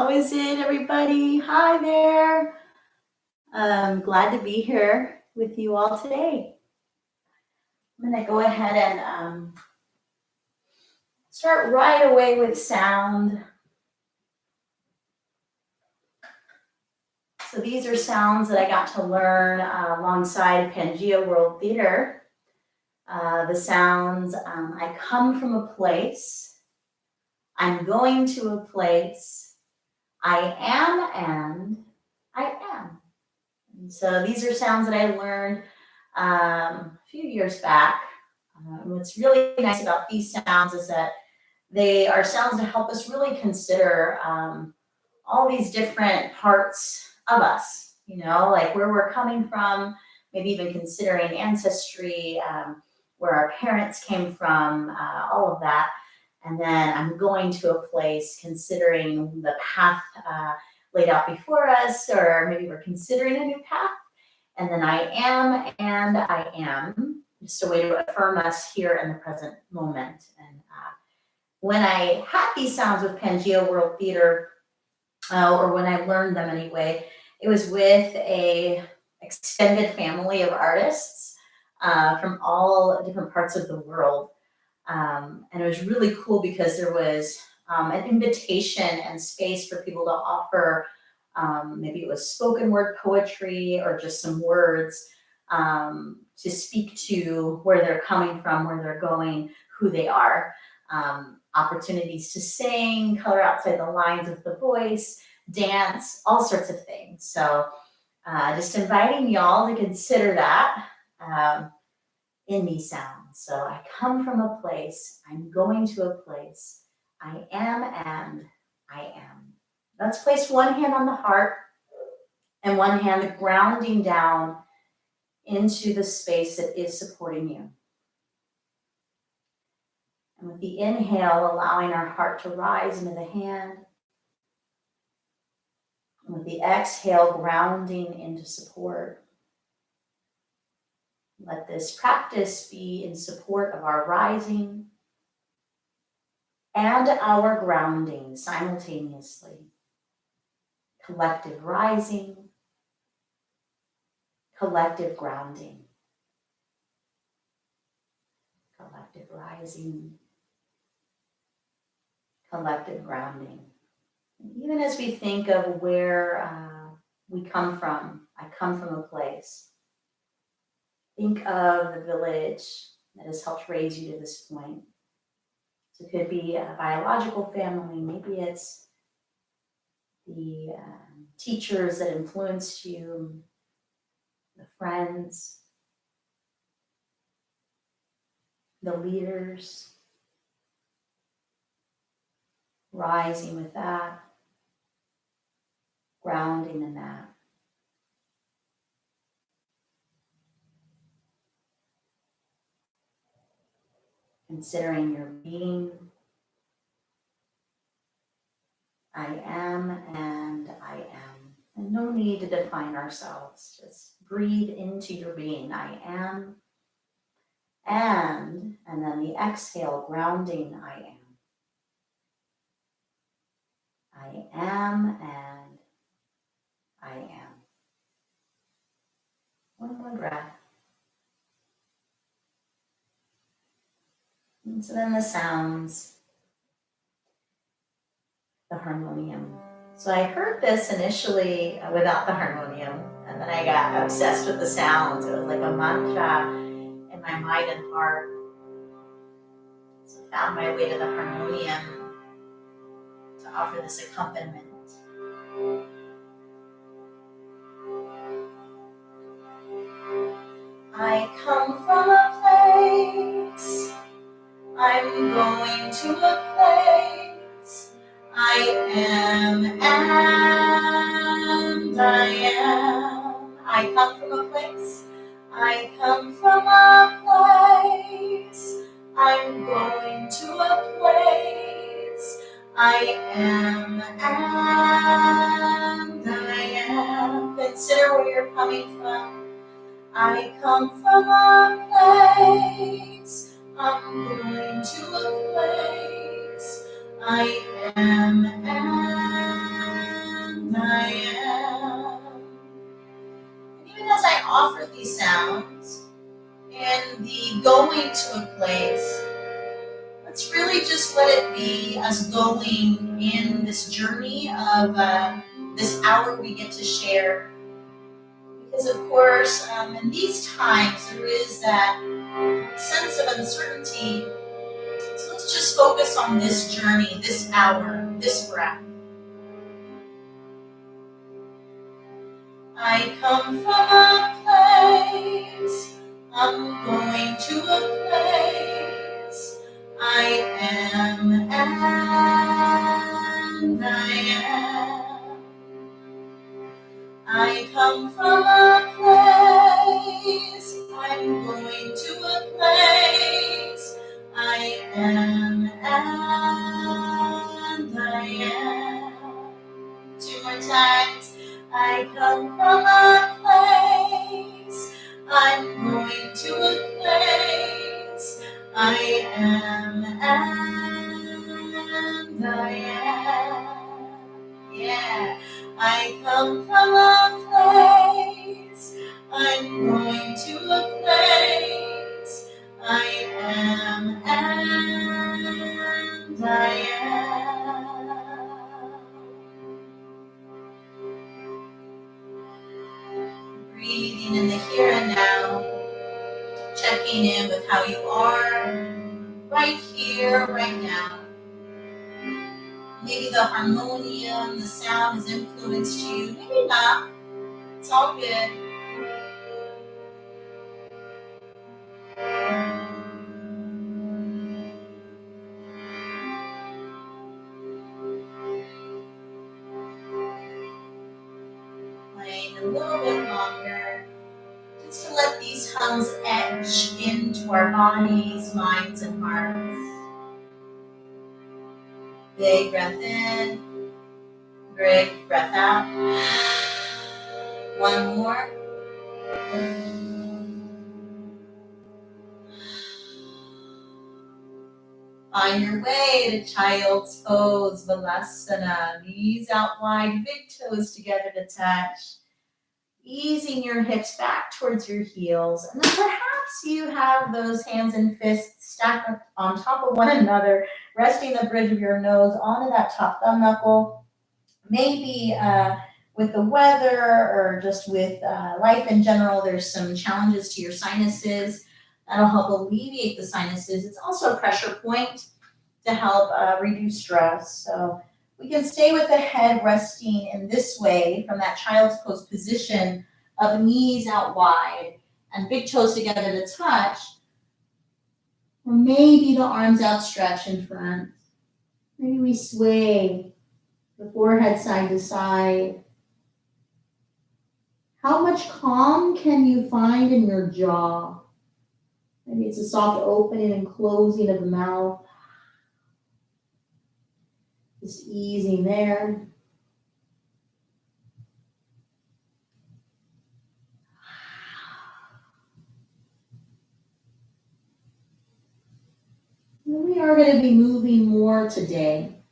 How is it, everybody? Hi there. I'm glad to be here with you all today. I'm going to go ahead and start right away with sound. So these are sounds that I got to learn alongside Pangea World Theater. The sounds, I come from a place, I'm going to a place, I am and I am. And so these are sounds that I learned a few years back. What's really nice about these sounds is that they are sounds to help us really consider all these different parts of us, like where we're coming from, maybe even considering ancestry, where our parents came from, all of that. And then I'm going to a place considering the path laid out before us, or maybe we're considering a new path. And then I am and I am, just a way to affirm us here in the present moment. And when I had these sounds with Pangea World Theater, or when I learned them anyway, it was with a extended family of artists from all different parts of the world. And it was really cool because there was an invitation and space for people to offer, maybe it was spoken word poetry or just some words to speak to where they're coming from, where they're going, who they are. Opportunities to sing, color outside the lines of the voice, dance, all sorts of things. So just inviting y'all to consider that in these sounds. So I come from a place, I'm going to a place, I am and I am. Let's place one hand on the heart and one hand grounding down into the space that is supporting you. And with the inhale, allowing our heart to rise into the hand. And with the exhale, grounding into support. Let this practice be in support of our rising and our grounding simultaneously. Collective rising, collective grounding. Collective rising, collective grounding. And even as we think of where we come from, I come from a place. Think of the village that has helped raise you to this point. So it could be a biological family, maybe it's the teachers that influenced you, the friends, the leaders, rising with that, grounding in that. Considering your being, I am and I am. And no need to define ourselves, just breathe into your being, I am, and then the exhale, grounding, I am. I am and I am. One more breath. And so then the sounds, the harmonium. So I heard this initially without the harmonium, and then I got obsessed with the sounds. It was like a mantra in my mind and heart. So I found my way to the harmonium to offer this accompaniment. I come from a place, I'm going to a place, I am and I am. I come from a place, I come from a place, I'm going to a place, I am and I am. Consider where you're coming from. I come from a place, I'm going to a place, I am and offer these sounds and the going to a place, let's really just let it be us going in this journey of this hour we get to share. Because of course, in these times, there is that sense of uncertainty. So let's just focus on this journey, this hour, this breath. I come from a place, I'm going to a place. I am and I am. I come from a place, I'm going to a place. I am and I am. Two more times. I come from a place, I'm going to a place. I am and I am. Yeah. I come from a place, I'm going to a place. I am and I am. Breathing in the here and now, checking in with how you are right here, right now. Maybe the harmonium, the sound has influenced you, maybe not. It's all good. Playing a little bit longer, just to let these hums etch into our bodies, minds, and hearts. Big breath in, big breath out. One more. Find your way to child's pose, Valasana. Knees out wide, big toes together to touch. Easing your hips back towards your heels. And then perhaps you have those hands and fists stacked up on top of one another, resting the bridge of your nose onto that top thumb knuckle. Maybe with the weather or just with life in general, there's some challenges to your sinuses. That'll help alleviate the sinuses. It's also a pressure point to help reduce stress. So we can stay with the head resting in this way from that child's pose position of knees out wide and big toes together to touch. Or maybe the arms outstretched in front. Maybe we sway the forehead side to side. How much calm can you find in your jaw? Maybe it's a soft opening and closing of the mouth. Just easing there. And we are going to be moving more today.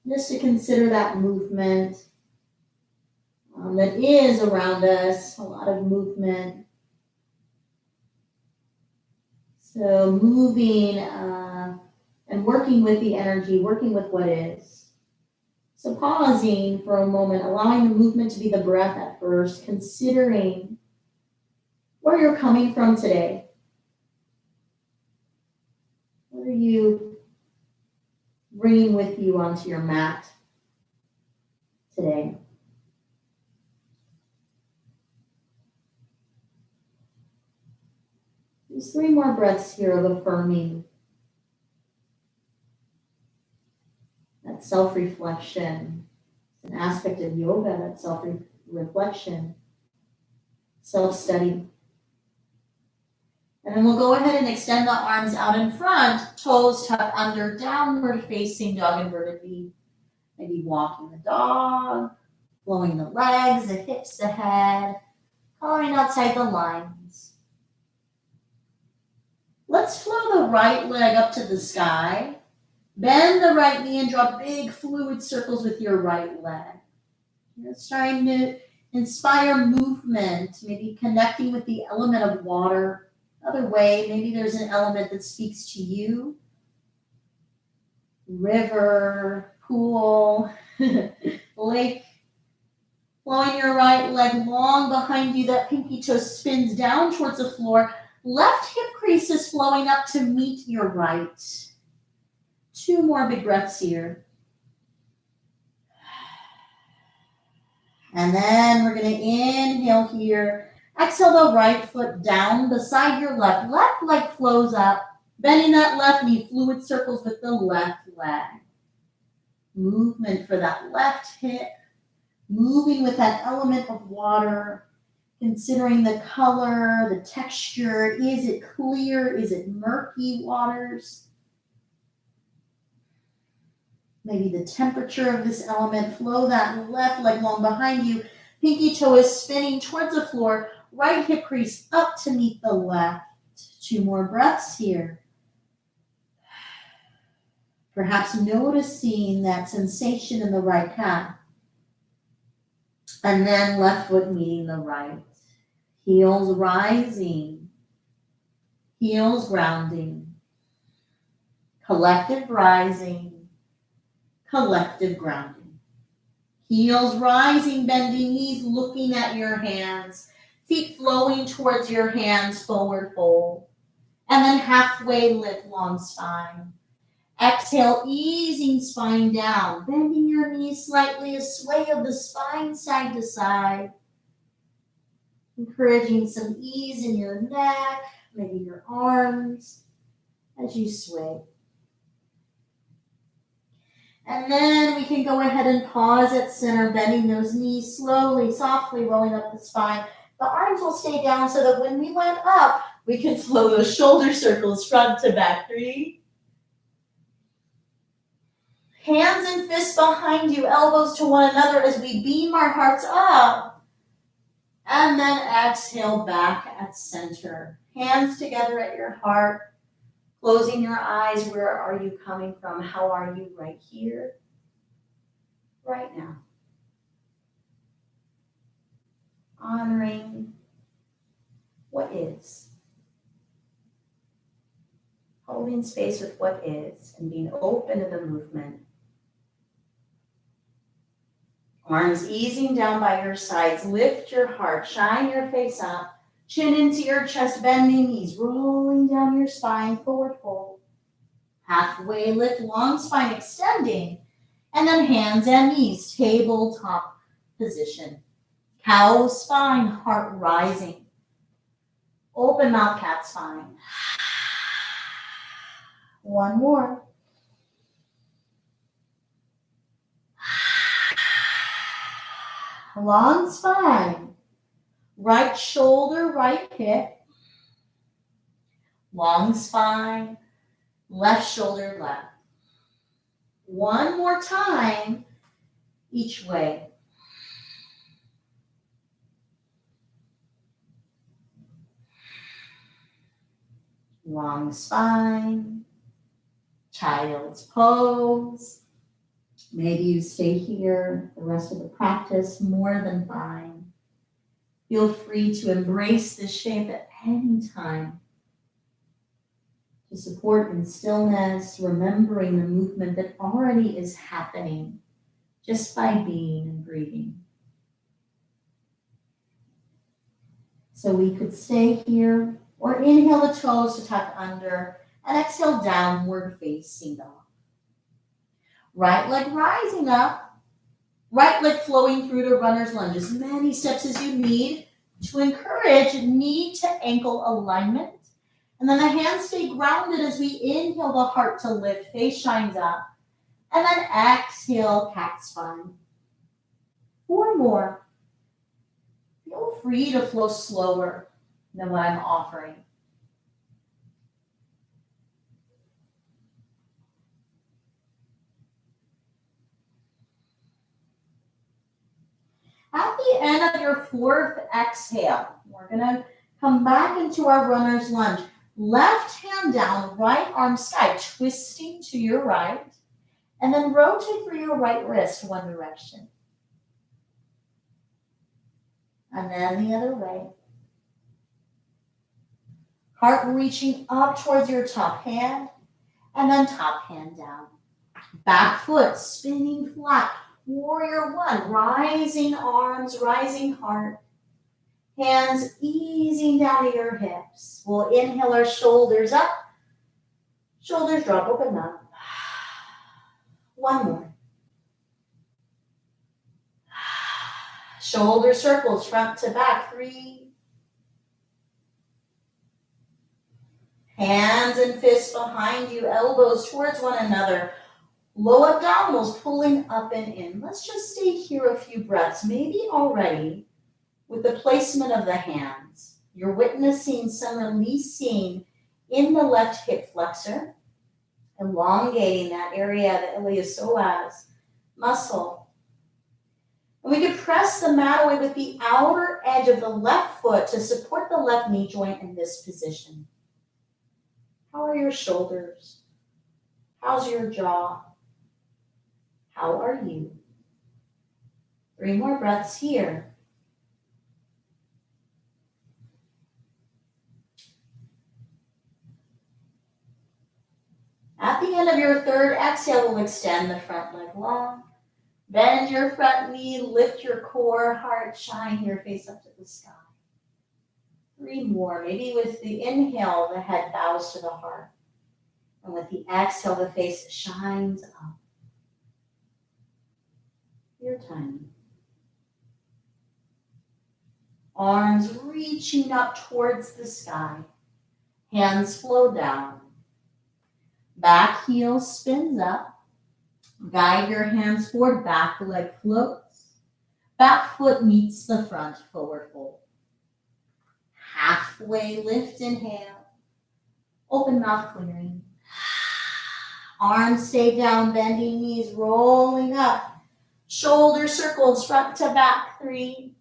Just to consider that movement that is around us, a lot of movement. So moving and working with the energy, working with what is. So pausing for a moment, allowing the movement to be the breath at first, considering where you're coming from today. What are you bringing with you onto your mat today? Just 3 more breaths here of affirming that self-reflection. It's an aspect of yoga, that self-reflection, self-study. And then we'll go ahead and extend the arms out in front, toes tucked under, downward facing dog inverted V. Maybe walking the dog, flowing the legs, the hips, the head, coloring outside the lines. Let's flow the right leg up to the sky. Bend the right knee and draw big fluid circles with your right leg. You're trying to Inspire movement, maybe connecting with the element of water. Other way, maybe there's an element that speaks to you. River, pool, lake. Flowing your right leg long behind you, that pinky toe spins down towards the floor. Left hip crease is flowing up to meet your right. 2 more big breaths here. And then we're going to inhale here. Exhale the right foot down beside your left. Left leg flows up. Bending that left knee, fluid circles with the left leg. Movement for that left hip. Moving with that element of water. Considering the color, the texture. Is it clear? Is it murky waters? Maybe the temperature of this element. Flow that left leg long behind you. Pinky toe is spinning towards the floor. Right hip crease up to meet the left. 2 more breaths here. Perhaps noticing that sensation in the right calf. And then left foot meeting the right. Heels rising. Heels grounding. Collective rising. Collective grounding. Heels rising, bending knees, looking at your hands. Feet flowing towards your hands, forward fold. And then halfway lift, long spine. Exhale, easing spine down, bending your knees slightly, a sway of the spine side to side. Encouraging some ease in your neck, maybe your arms, as you sway. And then we can go ahead and pause at center, bending those knees slowly, softly rolling up the spine. The arms will stay down so that when we land up, we can flow those shoulder circles front to back. 3. Hands and fists behind you, elbows to one another as we beam our hearts up. And then exhale back at center. Hands together at your heart. Closing your eyes. Where are you coming from? How are you right here? Right now. Honoring what is. Holding space with what is and being open to the movement. Arms easing down by your sides. Lift your heart. Shine your face up. Chin into your chest. Bending knees. Rolling down your spine. Forward fold. Halfway lift. Long spine extending. And then hands and knees. Tabletop position. Cow spine. Heart rising. Open mouth, cat spine. 1 more. Long spine. Right shoulder, right hip. Long spine. Left shoulder, left. 1 more time each way. Long spine. Child's pose. Maybe you stay here the rest of the practice, more than fine. Feel free to embrace this shape at any time. To support in stillness, remembering the movement that already is happening just by being and breathing. So we could stay here or inhale the toes to tuck under and exhale downward facing dog. Right leg rising up, right leg flowing through to runner's lunge. As many steps as you need to encourage knee to ankle alignment. And then the hands stay grounded as we inhale the heart to lift, face shines up. And then exhale, cat spine. 4 more. Feel free to flow slower than what I'm offering. At the end of your 4th exhale, we're going to come back into our runner's lunge. Left hand down, right arm side, twisting to your right, and then rotate through your right wrist one direction. And then the other way. Heart reaching up towards your top hand, and then top hand down. Back foot spinning flat. Warrior one, rising arms, rising heart. Hands easing down to your hips. We'll inhale our shoulders up. Shoulders drop, open up. One more. Shoulder circles front to back. 3. Hands and fists behind you, elbows towards one another. Low abdominals pulling up and in. Let's just stay here a few breaths. Maybe already with the placement of the hands, you're witnessing some releasing in the left hip flexor, elongating that area, the iliopsoas muscle. And we could press the mat away with the outer edge of the left foot to support the left knee joint in this position. How are your shoulders? How's your jaw? How are you? 3 more breaths here. At the end of your third exhale, we'll extend the front leg long. Bend your front knee, lift your core, heart, shine your face up to the sky. 3 more. Maybe with the inhale, the head bows to the heart. And with the exhale, the face shines up. Your time. Arms reaching up towards the sky. Hands flow down. Back heel spins up. Guide your hands forward, back leg floats. Back foot meets the front, forward fold. Halfway lift, inhale. Open mouth clearing. Arms stay down, bending knees, rolling up. Shoulder circles front to back, 3.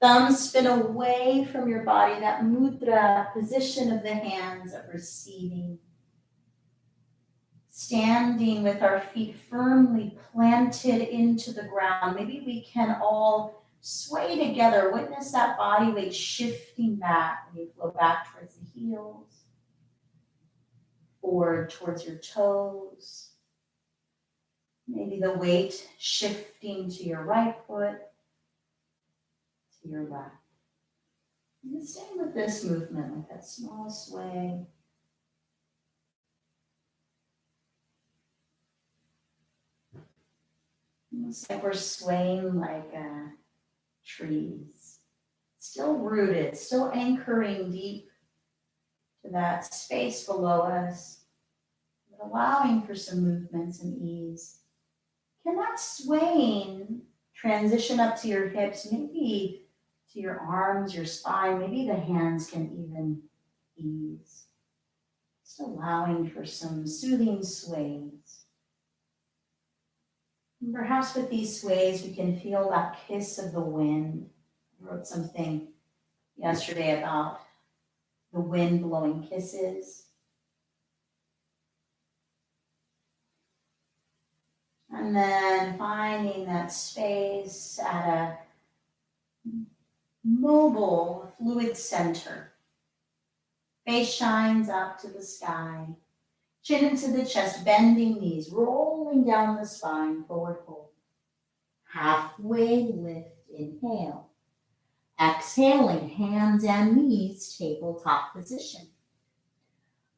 Thumbs spin away from your body, that mudra position of the hands of receiving. Standing with our feet firmly planted into the ground. Maybe we can all sway together. Witness that body weight shifting back. You flow back towards the heels, forward towards your toes. Maybe the weight shifting to your right foot, to your left. And stay with this movement, with that small sway. Almost like we're swaying like trees. Still rooted, still anchoring deep to that space below us, but allowing for some movements and ease. Can that swaying transition up to your hips, maybe to your arms, your spine, maybe the hands can even ease. Just allowing for some soothing sways. And perhaps with these sways, we can feel that kiss of the wind. I wrote something yesterday about the wind blowing kisses. And then finding that space at a mobile, fluid center. Face shines up to the sky. Chin into the chest, bending knees, rolling down the spine, forward fold. Halfway lift, inhale. Exhaling, hands and knees, tabletop position.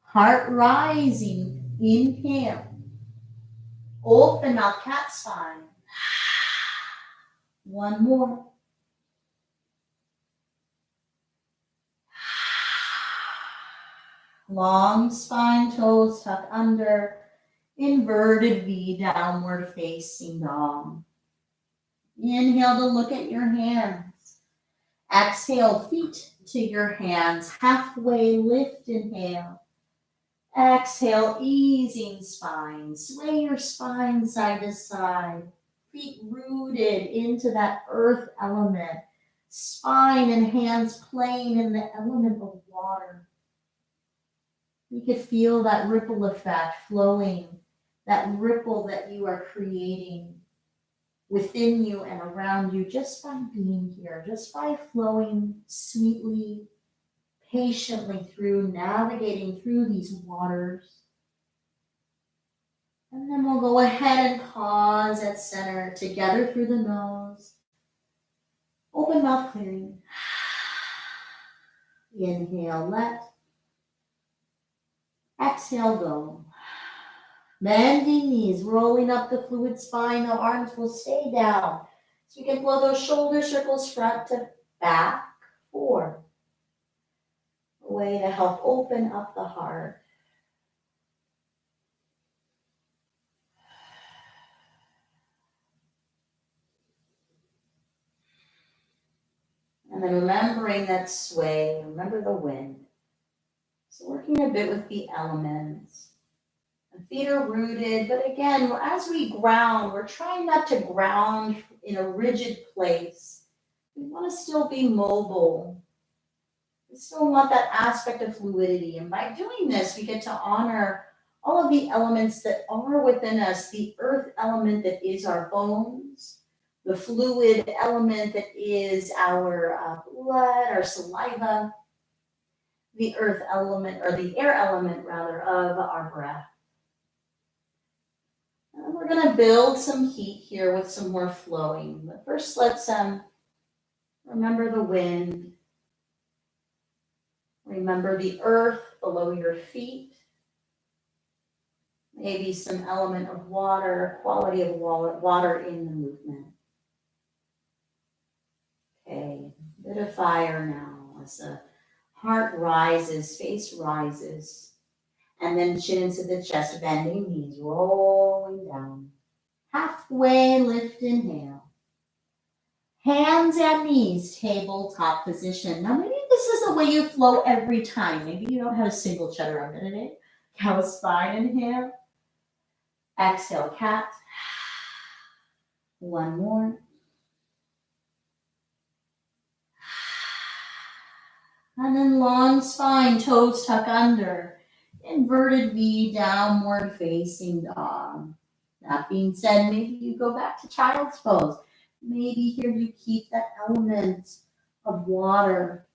Heart rising, inhale. Open up, cat spine. 1 more. Long spine, toes tuck under. Inverted V, downward facing dog. Inhale to look at your hands. Exhale, feet to your hands. Halfway lift, inhale. Exhale, easing spine. Sway your spine side to side. Feet rooted into that earth element. Spine and hands playing in the element of water. You could feel that ripple effect flowing that ripple that you are creating within you and around you just by being here, just by flowing sweetly, patiently through, navigating through these waters. And then we'll go ahead and pause at center together through the nose. Open mouth clearing. Inhale, let. Exhale, go. Bending knees, rolling up the fluid spine. The arms will stay down. So you can flow those shoulder circles front to back. 4. A way to help open up the heart. And then remembering that sway, remember the wind. So working a bit with the elements. The feet are rooted, but again, as we ground, we're trying not to ground in a rigid place. We want to still be mobile. We still want that aspect of fluidity. And by doing this, we get to honor all of the elements that are within us, the earth element that is our bones, the fluid element that is our blood, our saliva, the earth element, or the air element rather, of our breath. And we're going to build some heat here with some more flowing. But first, let's remember the wind. Remember the earth below your feet. Maybe some element of water, quality of water in the movement. Okay, a bit of fire now as the heart rises, face rises. And then chin into the chest, bending knees, rolling down. Halfway lift, inhale. Hands and knees, tabletop position. Now maybe this is the way you flow every time. Maybe you don't have a single chaturanga today. Cow spine, inhale. Exhale, cat. One more. And then long spine, toes tuck under. Inverted V, downward facing dog. That being said, maybe you go back to child's pose. Maybe here you keep that element of water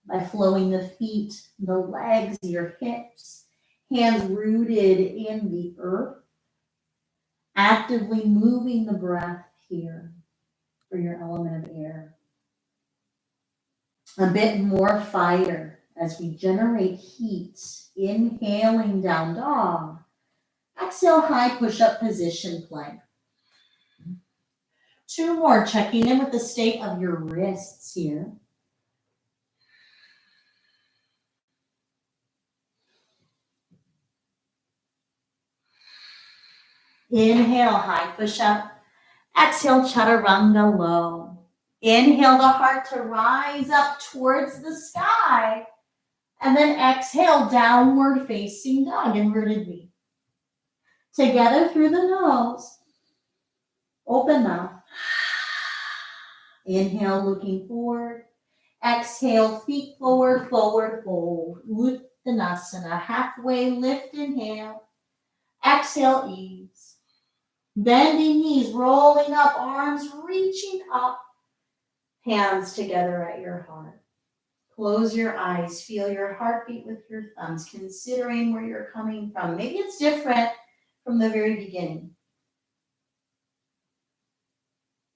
by flowing the feet, the legs, your hips, hands rooted in the earth, actively moving the breath here for your element of air. A bit more fire as we generate heat, inhaling down dog. Exhale, high push-up position plank. 2 more, checking in with the state of your wrists here. Inhale, high push-up. Exhale, chaturanga low. Inhale the heart to rise up towards the sky. And then exhale, downward facing dog, inverted V. Together through the nose. Open mouth. Inhale, looking forward. Exhale, feet forward, forward fold. Uttanasana, halfway lift, inhale. Exhale, ease. Bending knees, rolling up, arms reaching up. Hands together at your heart. Close your eyes, feel your heartbeat with your thumbs, considering where you're coming from. Maybe it's different from the very beginning.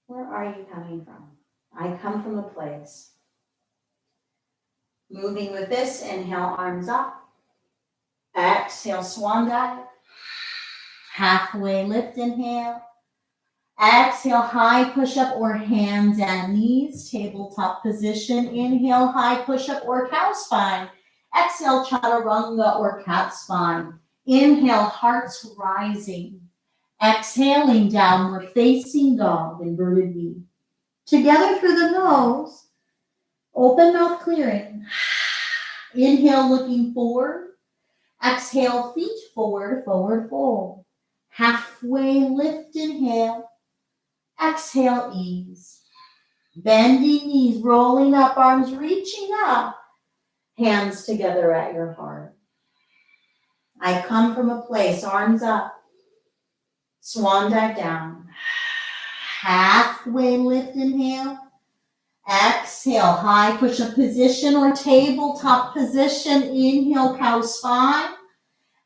Where are you coming from? I come from a place. Moving with this, inhale, arms up. Exhale, swan dive. Halfway lift, inhale. Exhale, high push-up or hands and knees, tabletop position. Inhale, high push-up or cow spine. Exhale, chaturanga or cat spine. Inhale, hearts rising. Exhaling, downward facing dog, inverted V. Together through the nose, open mouth clearing. Inhale, looking forward. Exhale, feet forward, forward fold. Halfway lift, inhale. Exhale, ease. Bending knees, rolling up, arms reaching up. Hands together at your heart. I come from a place, arms up. Swan dive down. Halfway lift, inhale. Exhale, high push-up position or tabletop position. Inhale, cow spine.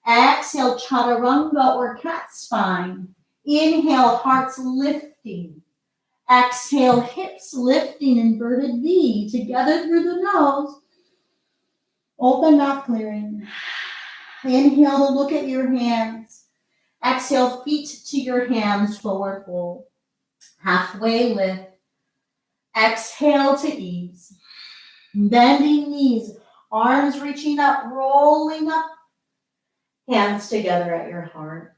Exhale, chaturanga or cat spine. Inhale, hearts lifting. Exhale, hips lifting, inverted V. Together through the nose. Open mouth clearing. Inhale to look at your hands. Exhale, feet to your hands, forward fold. Halfway lift. Exhale to ease. Bending knees, arms reaching up, rolling up. Hands together at your heart.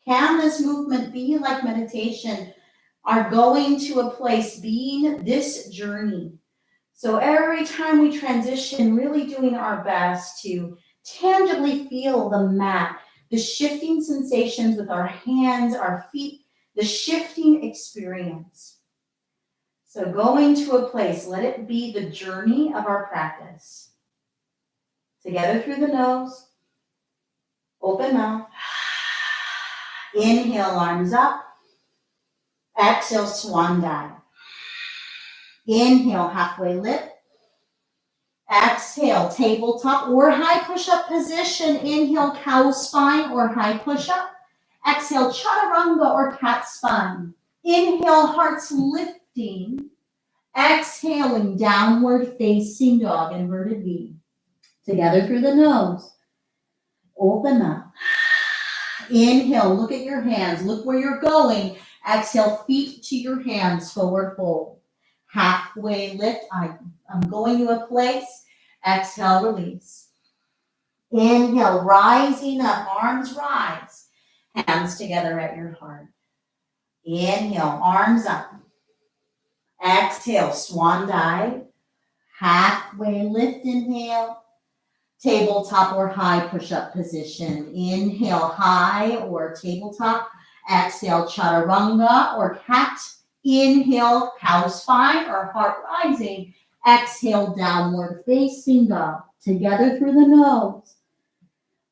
Can this movement be like meditation? Are going to a place, being this journey. So every time we transition, really doing our best to tangibly feel the mat, the shifting sensations with our hands, our feet, the shifting experience. So going to a place, let it be the journey of our practice. Together through the nose, open mouth. Inhale, arms up. Exhale, swan dive. Inhale, halfway lift. Exhale, tabletop or high push-up position. Inhale, cow spine or high push-up. Exhale, chaturanga or cat spine. Inhale, hearts lifting. Exhaling, downward facing dog, inverted V. Together through the nose. Open up. Inhale, look at your hands. Look where you're going. Exhale, feet to your hands, forward fold. Halfway lift. I'm going to a place. Exhale, release. Inhale, rising up, arms rise. Hands together at your heart. Inhale, arms up. Exhale, swan dive. Halfway lift, inhale. Tabletop or high push-up position. Inhale, high or tabletop. Exhale, chaturanga or cat. Inhale, cow spine or heart rising. Exhale, downward facing dog. Together through the nose.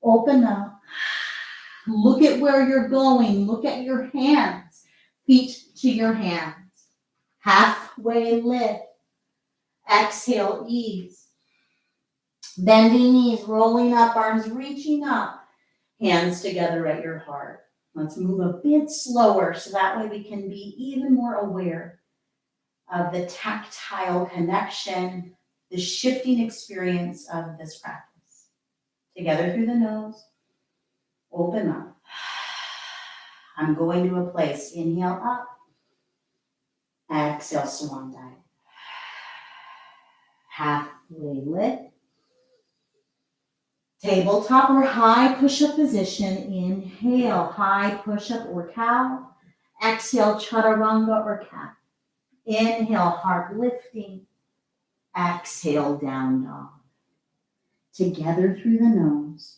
Open up. Look at where you're going. Look at your hands. Feet to your hands. Halfway lift. Exhale, ease. Bending knees, rolling up, arms reaching up. Hands together at your heart. Let's move a bit slower so that way we can be even more aware of the tactile connection, the shifting experience of this practice. Together through the nose, open up. I'm going to a place. Inhale up. Exhale, swan dive. Halfway lift. Tabletop or high push-up position. Inhale, high push-up or cow. Exhale, chaturanga or cat. Inhale, heart lifting. Exhale, down dog. Together through the nose.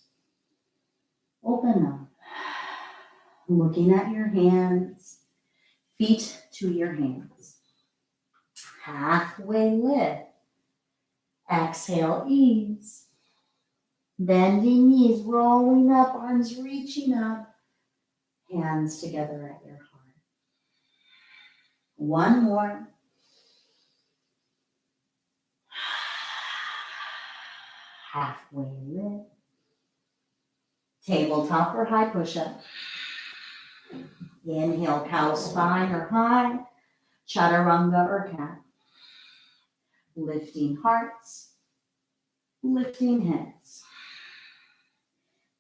Open up. Looking at your hands. Feet to your hands. Halfway lift. Exhale, ease. Bending knees, rolling up, arms reaching up. Hands together at your heart. One more. Halfway lift. Tabletop or high push-up. Inhale, cow spine or high. Chaturanga or cat. Lifting hearts. Lifting heads.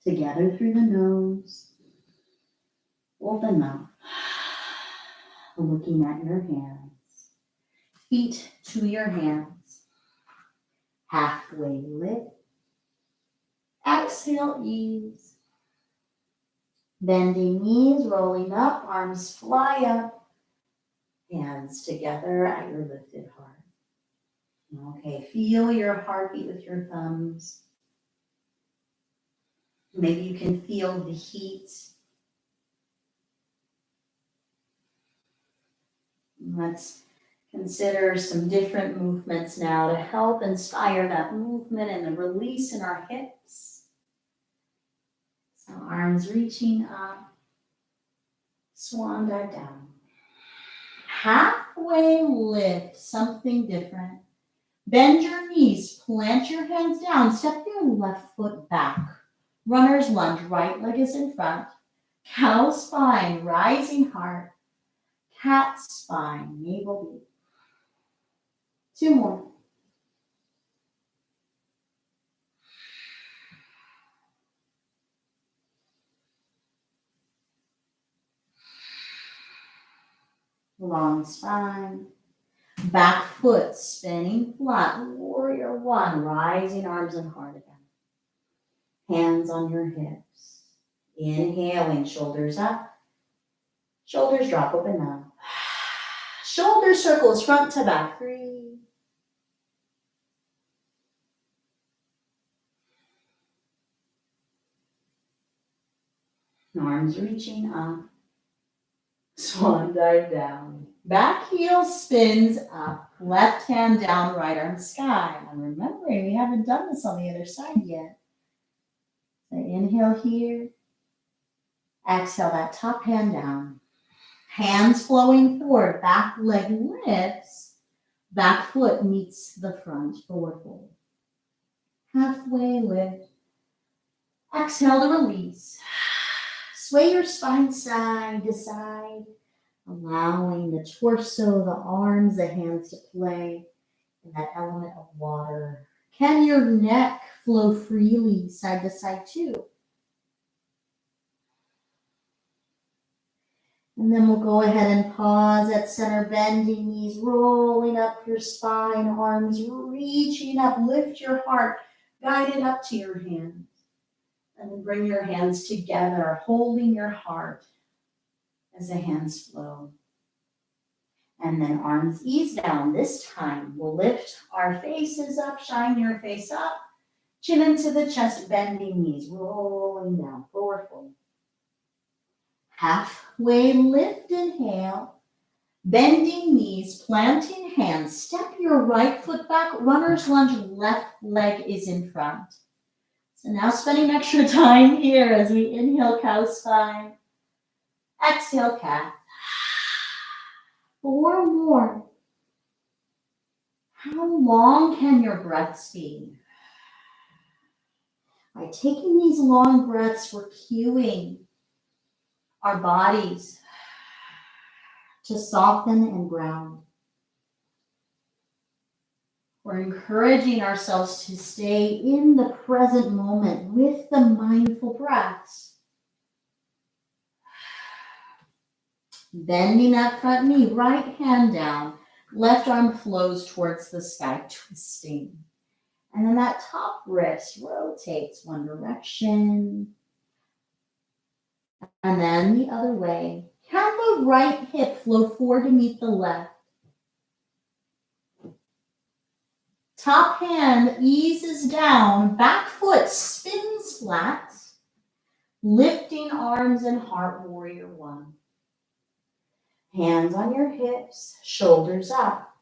Together through the nose. Open mouth. Looking at your hands. Feet to your hands. Halfway lift. Exhale, ease. Bending knees, rolling up, arms fly up. Hands together at your lifted heart. Okay, feel your heartbeat with your thumbs. Maybe you can feel the heat. Let's consider some different movements now to help inspire that movement and the release in our hips. So arms reaching up, Swan dive down. Halfway lift, something different. Bend your knees, plant your hands down, step your left foot back. Runner's lunge, right leg is in front. Cow spine, rising heart. Cat spine, navel beat. 2 more. Long spine. Back foot spinning flat. Warrior one, rising arms and heart again. Hands on your hips. Inhaling, shoulders up. Shoulders drop, open up. Shoulder circles, front to back. 3. Arms reaching up. Swan dive down. Back heel spins up. Left hand down, right arm sky. I'm remembering we haven't done this on the other side yet. So inhale here. Exhale that top hand down. Hands flowing forward. Back leg lifts. Back foot meets the front. Forward fold. Halfway lift. Exhale to release. Sway your spine side to side, allowing the torso, the arms, the hands to play in that element of water. Can your neck flow freely side to side too? And then we'll go ahead and pause at center, bending knees, rolling up your spine, arms reaching up, lift your heart, guide it up to your hands. And then bring your hands together, holding your heart as the hands flow. And then arms ease down. This time we'll lift our faces up, shine your face up, chin into the chest, bending knees, rolling down, forward fold. Halfway lift, inhale, bending knees, planting hands, step your right foot back, runner's lunge, left leg is in front. So now spending extra time here as we inhale, cow spine. Exhale, cat. 4 more. How long can your breaths be? By taking these long breaths, we're cueing our bodies to soften and ground. We're encouraging ourselves to stay in the present moment with the mindful breaths. Bending that front knee, right hand down, left arm flows towards the sky, twisting. And then that top wrist rotates one direction. And then the other way. Can the right hip flow forward to meet the left? Top hand eases down, back foot spins flat, lifting arms and heart, warrior one. Hands on your hips, shoulders up,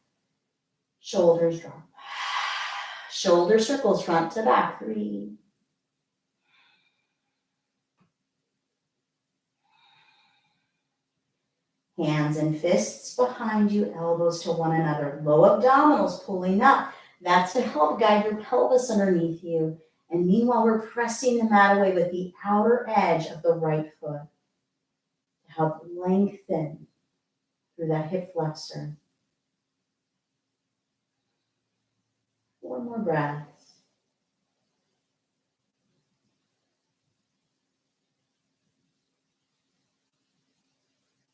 shoulders drop. Shoulder circles front to back, 3. Hands and fists behind you, elbows to one another, low abdominals pulling up. That's to help guide your pelvis underneath you. And meanwhile, we're pressing the mat away with the outer edge of the right foot to help lengthen through that hip flexor. 4 more breaths.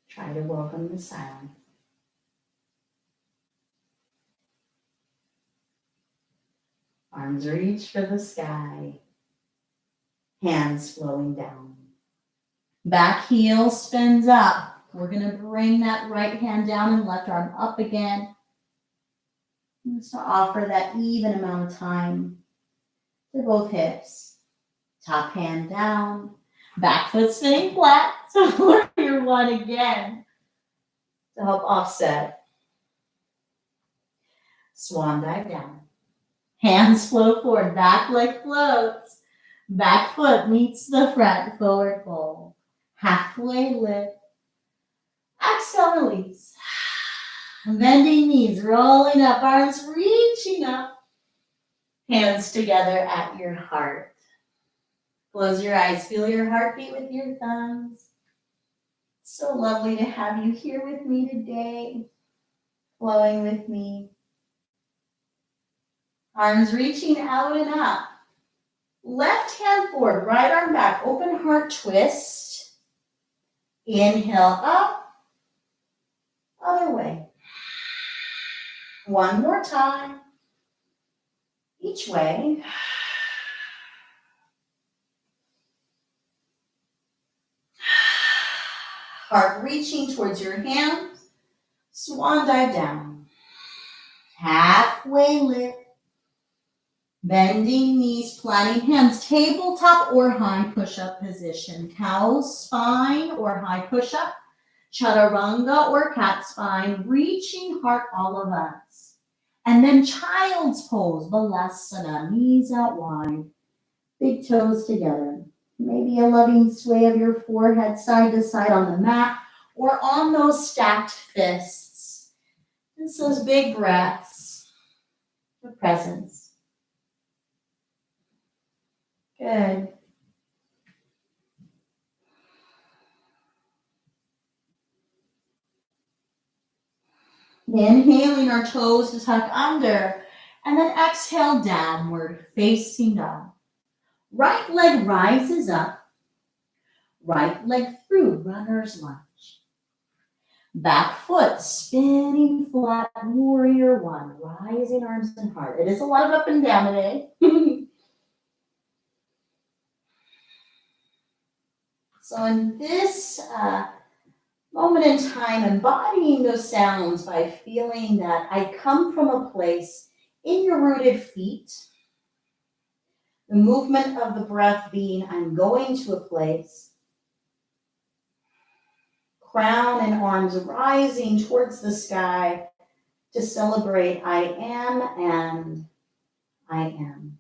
Try to welcome the silence. Arms reach for the sky. Hands flowing down. Back heel spins up. We're going to bring that right hand down and left arm up again. Just to offer that even amount of time to both hips. Top hand down. Back foot spinning flat. So warrior one again to help offset. Swan dive down. Hands flow forward. Back leg floats. Back foot meets the front. Forward fold. Halfway lift. Exhale, release. Bending knees, rolling up, arms reaching up. Hands together at your heart. Close your eyes, feel your heartbeat with your thumbs. So lovely to have you here with me today, flowing with me. Arms reaching out and up. Left hand forward, right arm back, open heart twist. Inhale up, other way. One more time, each way. Heart reaching towards your hands. Swan dive down. Halfway lift. Bending knees, planting hands, tabletop or high push-up position. Cow spine or high push-up. Chaturanga or cat spine. Reaching heart, all of us. And then child's pose, Balasana, knees out wide. Big toes together. Maybe a loving sway of your forehead side to side on the mat or on those stacked fists. Just those big breaths. The presence. Good. Inhaling our toes to tuck under and then exhale downward, facing dog. Right leg rises up. Right leg through, runner's lunge. Back foot spinning flat, warrior one, rising arms and heart. It is a lot of up and down today. So in this moment in time, embodying those sounds by feeling that I come from a place in your rooted feet. The movement of the breath being I'm going to a place. Crown and arms rising towards the sky to celebrate I am and I am.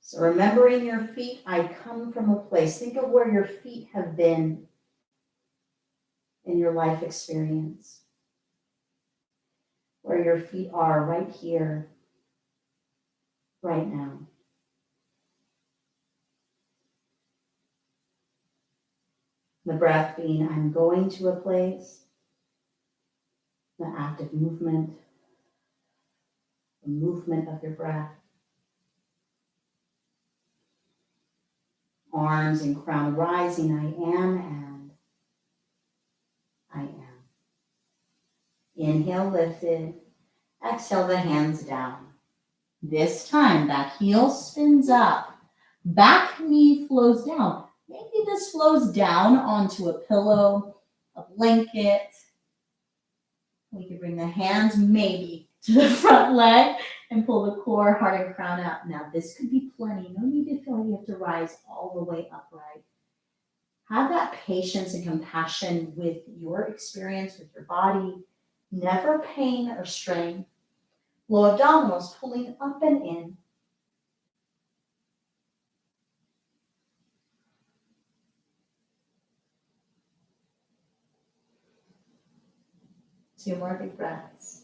So remembering your feet, I come from a place. Think of where your feet have been in your life experience. Where your feet are right here, right now. The breath being I'm going to a place. The active movement. The movement of your breath. Arms and crown rising, I am and I am. Inhale, lifted. Exhale, the hands down. This time, back heel spins up. Back knee flows down. Maybe this flows down onto a pillow, a blanket. We could bring the hands maybe to the front leg and pull the core, heart, and crown out. Now, this could be plenty. No need to feel like you have to rise all the way upright. Have that patience and compassion with your experience, with your body. Never pain or strain. Low abdominals pulling up and in. Two more big breaths.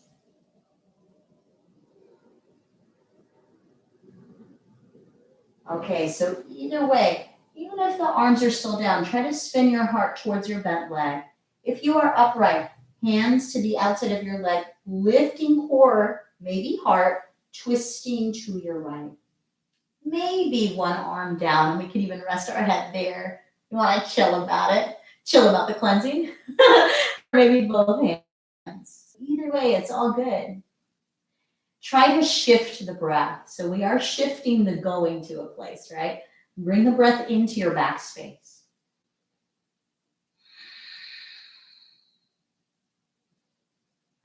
Okay, so either way, even if the arms are still down, try to spin your heart towards your bent leg. If you are upright, hands to the outside of your leg, lifting core, maybe heart, twisting to your right. Maybe one arm down, and we can even rest our head there. You want to chill about it, chill about the cleansing. Maybe both hands. Either way, it's all good. Try to shift the breath. So we are shifting the going to a place, right? Bring the breath into your back space.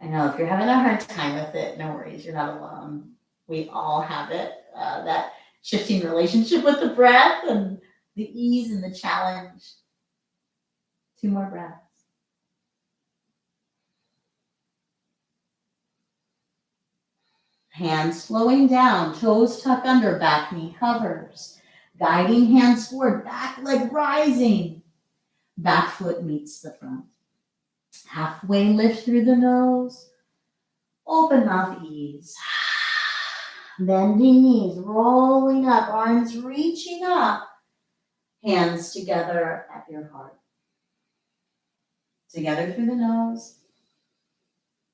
I know if you're having a hard time with it, no worries, you're not alone. We all have it, that shifting relationship with the breath and the ease and the challenge. Two more breaths. Hands flowing down, toes tuck under, back knee hovers. Guiding hands forward, back leg rising. Back foot meets the front. Halfway lift through the nose. Open mouth, ease. Bending knees, rolling up, arms reaching up. Hands together at your heart. Together through the nose.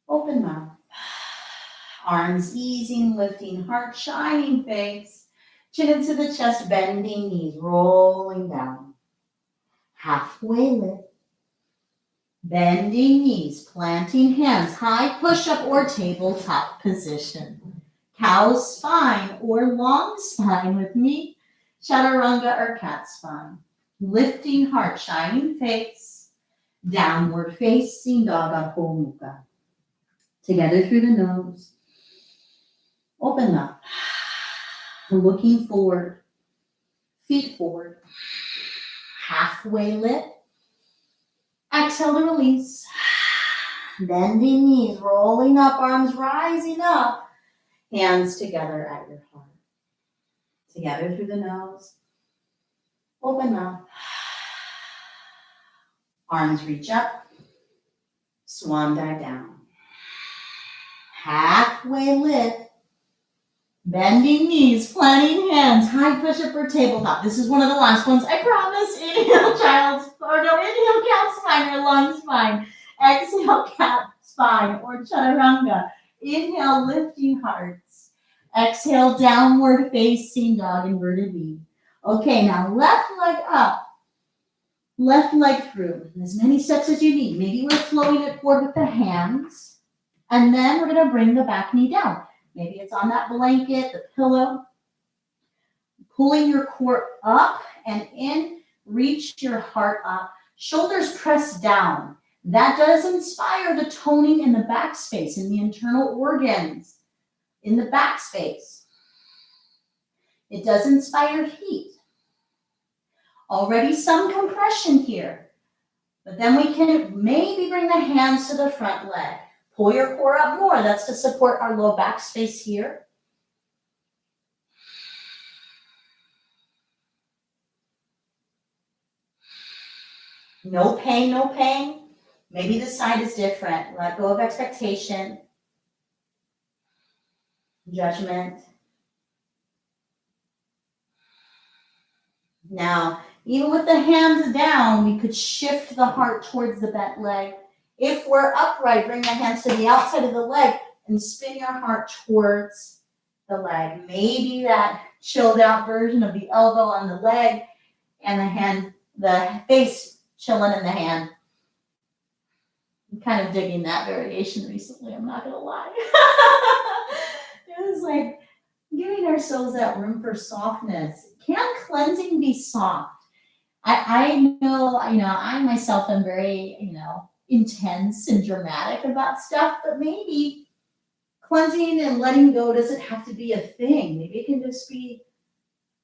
Open mouth. Arms easing, lifting, heart shining face. Chin into the chest, bending knees, rolling down. Halfway lift. Bending knees, planting hands, high push-up or tabletop position. Cow spine or long spine with me. Chaturanga or cat spine. Lifting heart, shining face. Downward facing dog Adho Mukha. Together through the nose. Open up. Looking forward. Feet forward. Halfway lift. Exhale to release. Bending knees, rolling up, arms rising up. Hands together at your heart. Together through the nose. Open up. Arms reach up. Swan dive down. Halfway lift. Bending knees, planting hands, high push-up or tabletop. This is one of the last ones, I promise. Inhale, inhale, cat spine or long spine. Exhale, cat spine or chaturanga. Inhale, lifting hearts. Exhale, downward facing dog, inverted V. Okay, now left leg up. Left leg through. As many steps as you need. Maybe we're flowing it forward with the hands. And then we're going to bring the back knee down. Maybe it's on that blanket, the pillow. Pulling your core up and in. Reach your heart up. Shoulders press down. That does inspire the toning in the back space, in the internal organs, in the back space. It does inspire heat. Already some compression here. But then we can maybe bring the hands to the front leg. Pull your core up more. That's to support our low back space here. No pain, no pain. Maybe the side is different. Let go of expectation, judgment. Now, even with the hands down, we could shift the heart towards the bent leg. If we're upright, bring the hands to the outside of the leg and spin your heart towards the leg. Maybe that chilled out version of the elbow on the leg and the face chilling in the hand. I'm kind of digging that variation recently, I'm not going to lie. It was like giving ourselves that room for softness. Can cleansing be soft? I know, I myself am very, intense and dramatic about stuff, but maybe cleansing and letting go doesn't have to be a thing. Maybe it can just be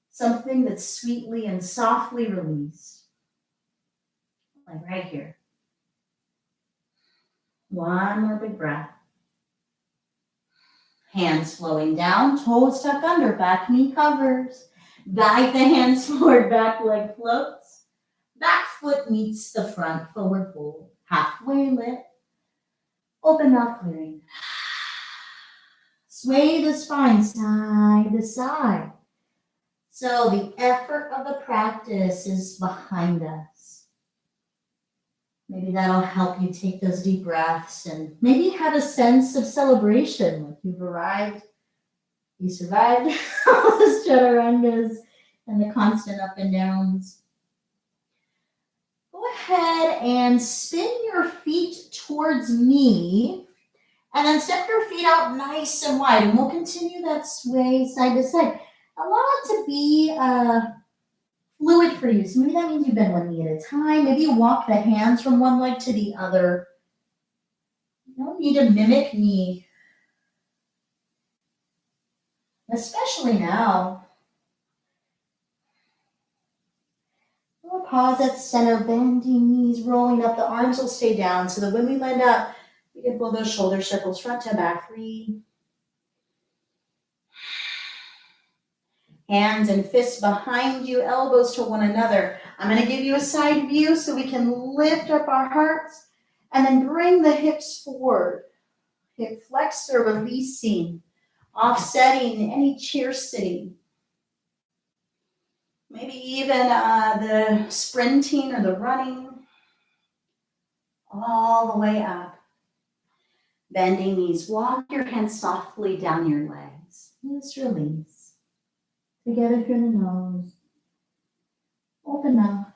something that's sweetly and softly released. Like right here. One more big breath. Hands flowing down, toes tuck under, back knee covers. Guide the hands forward, back leg floats. Back foot meets the front, forward fold. Halfway lift. Open mouth clearing. Sway the spine side to side. So the effort of the practice is behind us. Maybe that'll help you take those deep breaths and maybe have a sense of celebration, like you've arrived, you survived all those chaturangas and the constant up and downs. Go ahead and spin your feet towards me and then step your feet out nice and wide. And we'll continue that sway side to side. Allow it to be fluid for you. So maybe that means you bend one knee at a time. Maybe you walk the hands from one leg to the other. You don't need to mimic me. Especially now. We'll pause at center, bending knees, rolling up. The arms will stay down. So that when we land up, we can pull those shoulder circles front to back. 3. Hands and fists behind you, elbows to one another. I'm going to give you a side view so we can lift up our hearts and then bring the hips forward. Hip flexor releasing, offsetting any chair sitting. Maybe even the sprinting or the running, all the way up. Bending knees, walk your hands softly down your legs. Just release. Together through the nose. Open mouth.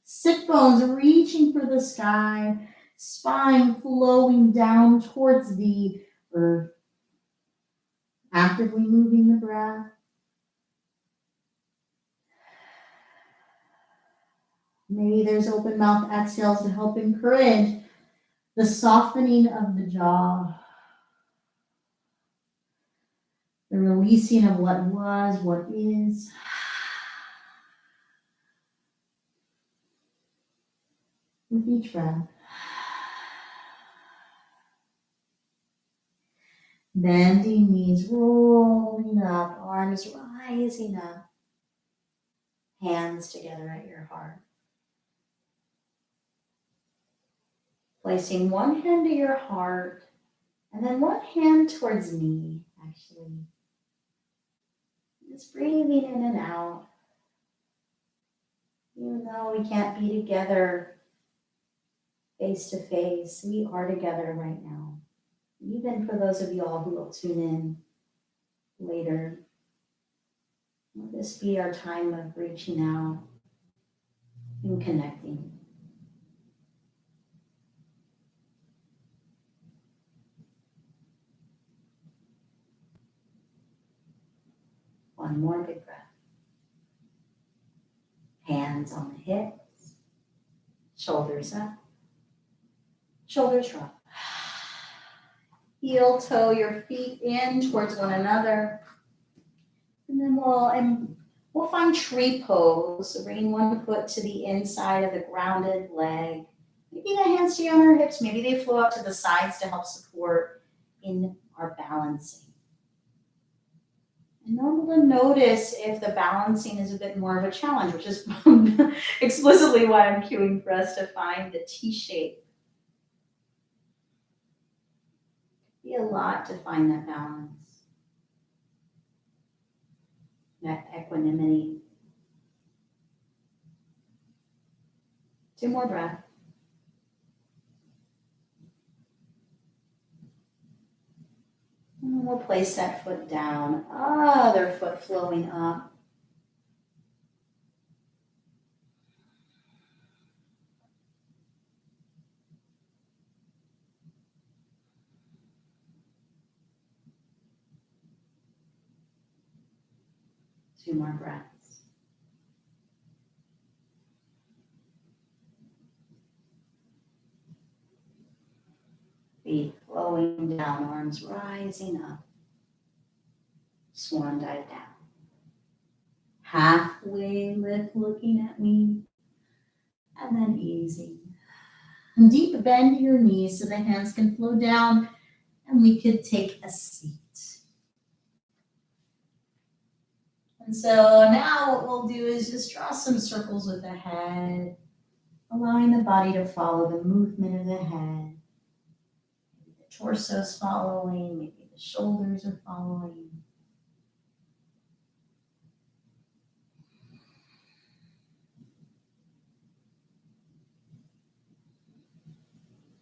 Sit bones reaching for the sky, spine flowing down towards the earth. Actively moving the breath. Maybe there's open mouth exhales to help encourage the softening of the jaw. The releasing of what was, what is. With each breath. Bending knees, rolling up, arms rising up. Hands together at your heart. Placing one hand to your heart and then one hand towards me, actually. Just breathing in and out. Even though we can't be together face to face, we are together right now. Even for those of y'all who will tune in later. Let this be our time of reaching out and connecting. One more big breath. Hands on the hips, shoulders up, shoulders drop. Heel toe your feet in towards one another. And then we'll find tree pose. So bringing one foot to the inside of the grounded leg. Maybe the hands stay on our hips. Maybe they flow up to the sides to help support in our balancing. And normal to notice if the balancing is a bit more of a challenge, which is explicitly why I'm cueing for us to find the T shape. Be a lot to find that balance, that equanimity. 2 more breaths. And we'll place that foot down, other foot flowing up. Two more breaths. Feet flowing down, arms rising up. Swan dive down. Halfway lift looking at me. And then easy. And deep bend your knees so the hands can flow down and we could take a seat. And so now what we'll do is just draw some circles with the head, allowing the body to follow the movement of the head. Maybe the torso's following, maybe the shoulders are following.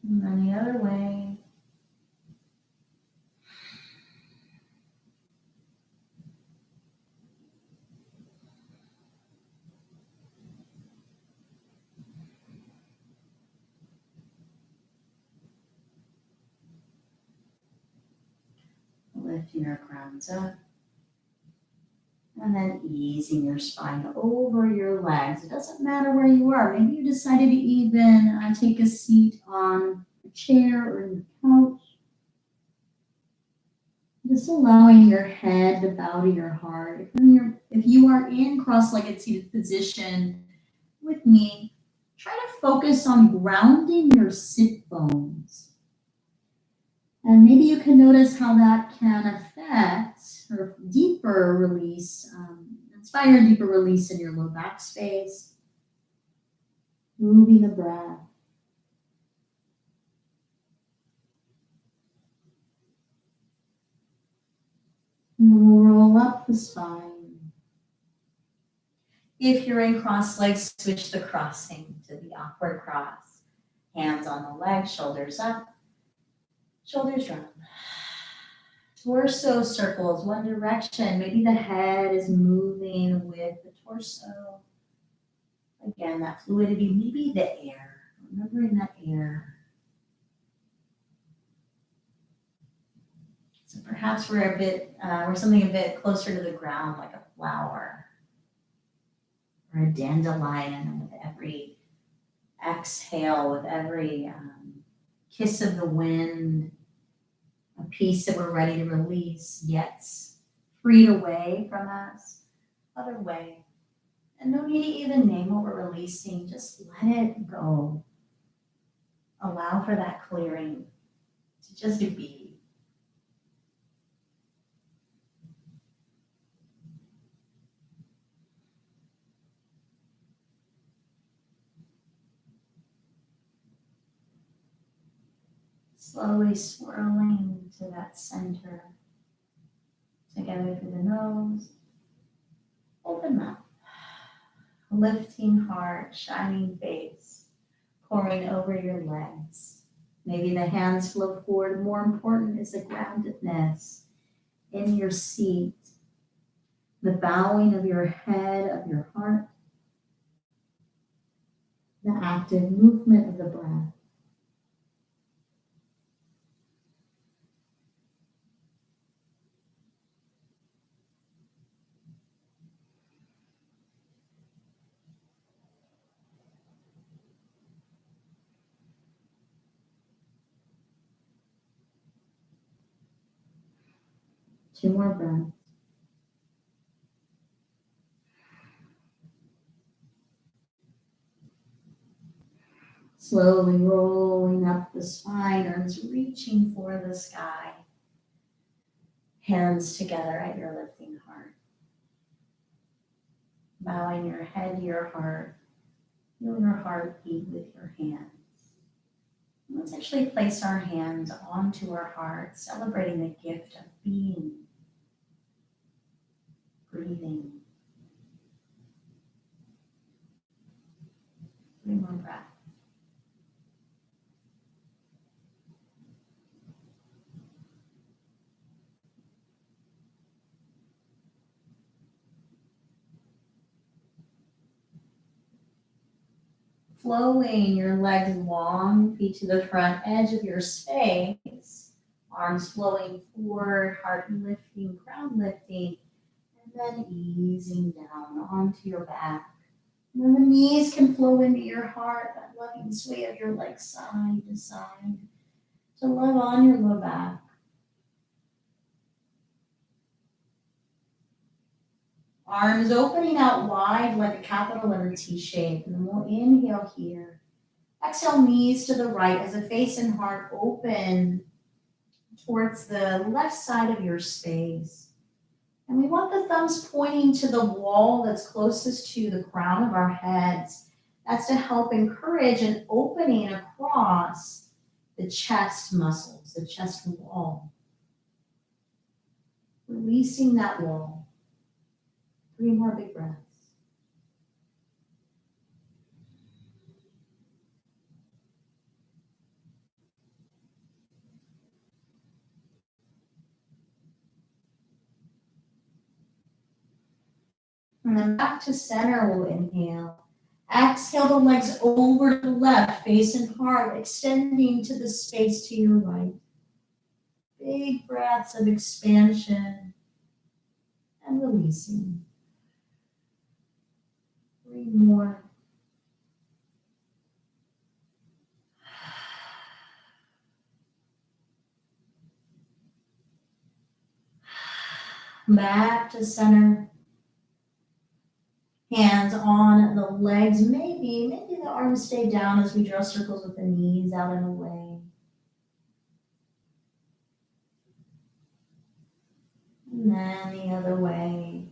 And then the other way. Lifting your crowns up. And then easing your spine over your legs. It doesn't matter where you are. Maybe you decided to even take a seat on a chair or the couch. Just allowing your head to bow to your heart. If you are in cross-legged seated position with me, try to focus on grounding your sit bones. And maybe you can notice how that can affect or deeper release Let's find a deeper release in your low back space, moving the breath. And we'll roll up the spine. If you're in cross legs, switch the crossing to the upward cross. Hands on the legs, shoulders up, shoulders drop. Torso circles one direction. Maybe the head is moving with the torso. Again, that fluidity, maybe the air. Remembering that air. So perhaps we're something a bit closer to the ground, like a flower or a dandelion. And with every exhale, with every kiss of the wind, a piece that we're ready to release gets freed away from us, other way. And no need to even name what we're releasing, just let it go. Allow for that clearing to just be. Slowly swirling to that center. Together through the nose. Open mouth. Lifting heart, shining face, pouring over your legs. Maybe the hands flow forward. More important is the groundedness in your seat. The bowing of your head, of your heart. The active movement of the breath. Two more breaths. Slowly rolling up the spine, arms reaching for the sky. Hands together at your lifting heart. Bowing your head to your heart. Feel your heart beat with your hands. Let's actually place our hands onto our heart, celebrating the gift of being, breathing. 3 more breaths. Flowing your legs long, feet to the front edge of your space. Arms flowing forward, heart lifting, crown lifting, and then easing down onto your back. And then the knees can flow into your heart, that loving sway of your legs side to side, to love on your low back. Arms opening out wide like a capital letter T shape. And then we'll inhale here. Exhale, knees to the right as the face and heart open towards the left side of your space. And we want the thumbs pointing to the wall that's closest to the crown of our heads. That's to help encourage an opening across the chest muscles, the chest wall. Releasing that wall. 3 more big breaths. And then back to center, we'll inhale. Exhale the legs over to the left, face and heart, extending to the space to your right. Big breaths of expansion and releasing. 3 more. Back to center. Hands on the legs. Maybe the arms stay down as we draw circles with the knees out and away. And then the other way.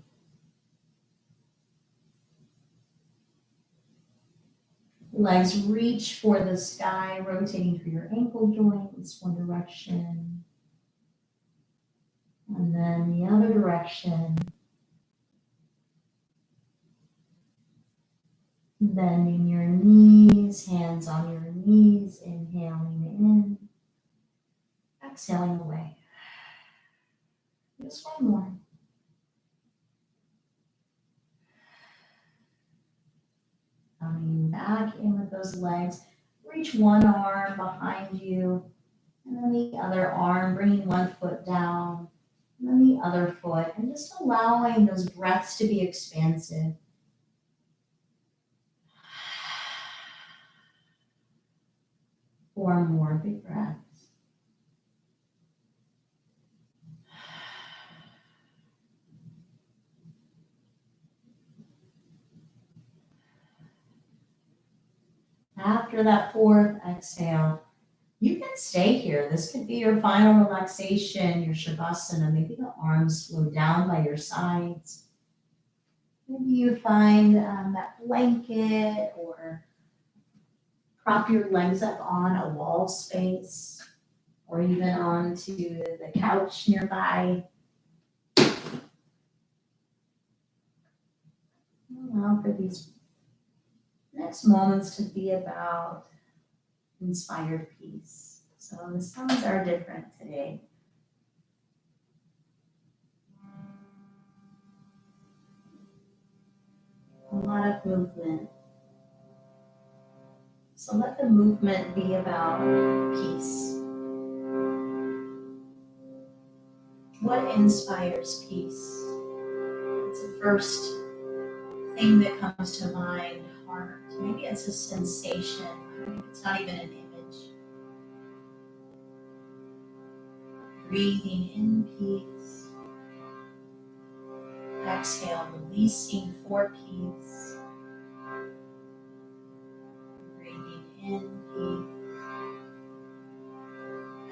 Legs reach for the sky, rotating through your ankle joints, one direction, and then the other direction. Bending your knees, hands on your knees, inhaling in, exhaling away. Just one more. Coming back in with those legs. Reach one arm behind you, and then the other arm, bringing one foot down, and then the other foot, and just allowing those breaths to be expansive. Four more big breaths. After that fourth exhale, you can stay here. This could be your final relaxation, your Shavasana. Maybe the arms flow down by your sides. Maybe you find that blanket or prop your legs up on a wall space or even onto the couch nearby. Allow for these next moments to be about inspired peace. So the sounds are different today. A lot of movement. So let the movement be about peace. What inspires peace? It's the first thing that comes to mind, heart. Maybe it's a sensation. Maybe it's not even an image. Breathing in peace. Exhale, releasing for peace. Breathing in peace.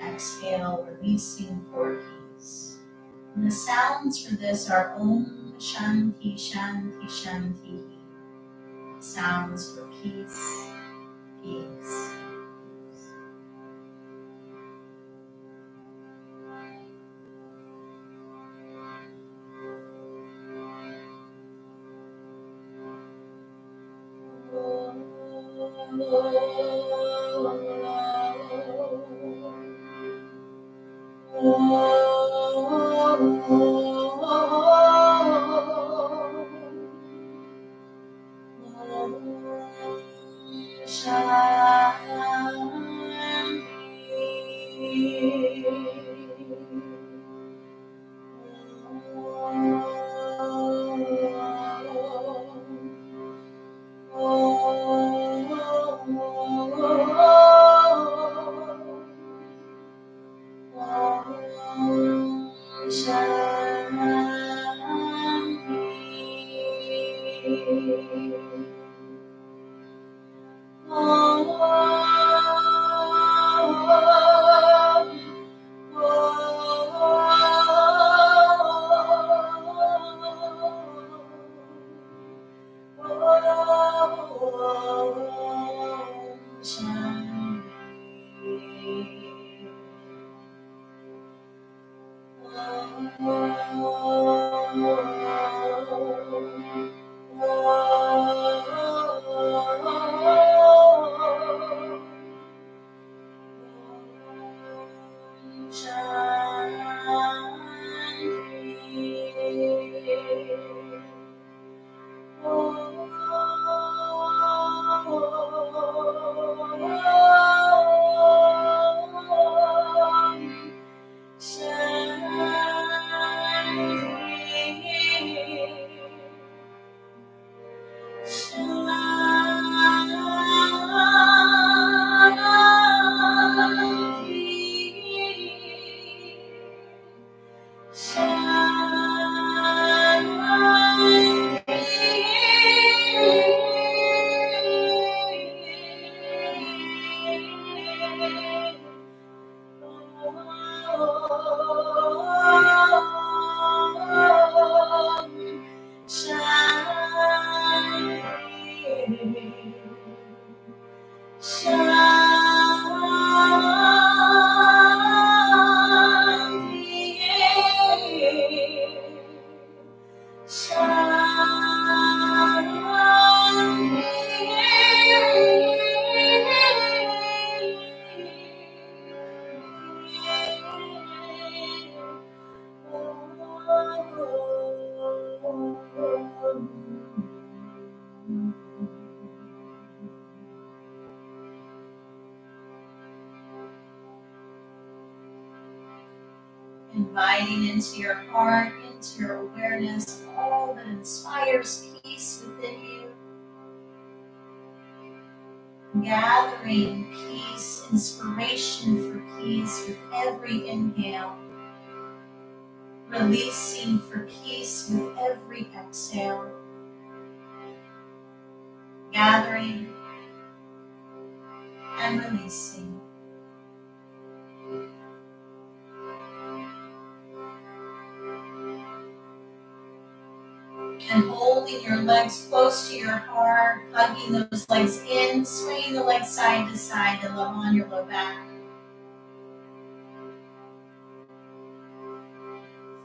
Exhale, releasing for peace. And the sounds for this are Om Shanti Shanti Shanti. Sounds for peace, peace. Inviting into your heart, into your awareness, all that inspires peace within you. Gathering peace, inspiration for peace with every inhale. Releasing for peace with every exhale. Gathering and releasing. And holding your legs close to your heart, hugging those legs in, swaying the legs side to side to love on your low back.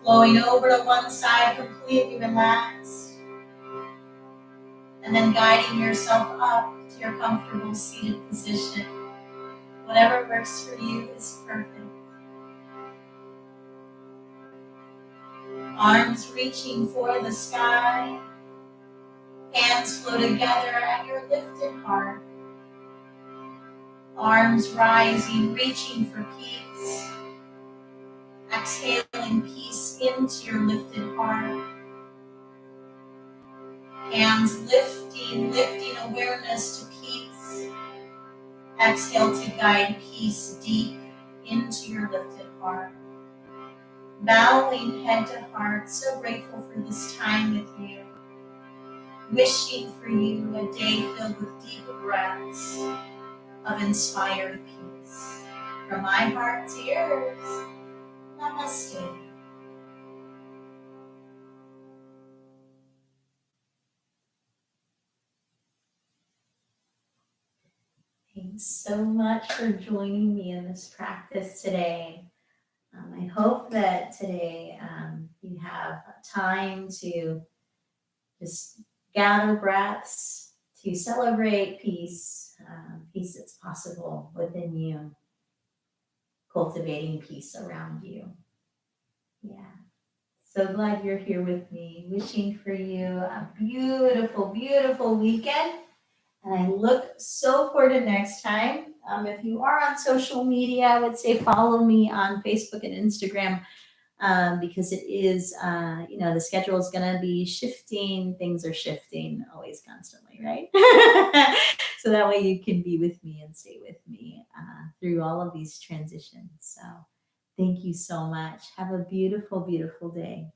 Flowing over to one side, completely relaxed. And then guiding yourself up to your comfortable seated position. Whatever works for you is perfect. Arms reaching for the sky. Hands flow together at your lifted heart. Arms rising, reaching for peace. Exhaling peace into your lifted heart. Hands lifting awareness to peace. Exhale to guide peace deep into your lifted heart. Bowing head to heart, so grateful for this time with you. Wishing for you a day filled with deep breaths of inspired peace. From my heart to yours, namaste. Thanks so much for joining me in this practice today. I hope that today you have time to just gather breaths to celebrate peace, peace that's possible within you, cultivating peace around you. Yeah. So glad you're here with me. Wishing for you a beautiful, beautiful weekend. And I look so forward to next time. If you are on social media, I would say follow me on Facebook and Instagram because it is, the schedule is going to be shifting. Things are shifting always constantly, right? So that way you can be with me and stay with me through all of these transitions. So thank you so much. Have a beautiful, beautiful day.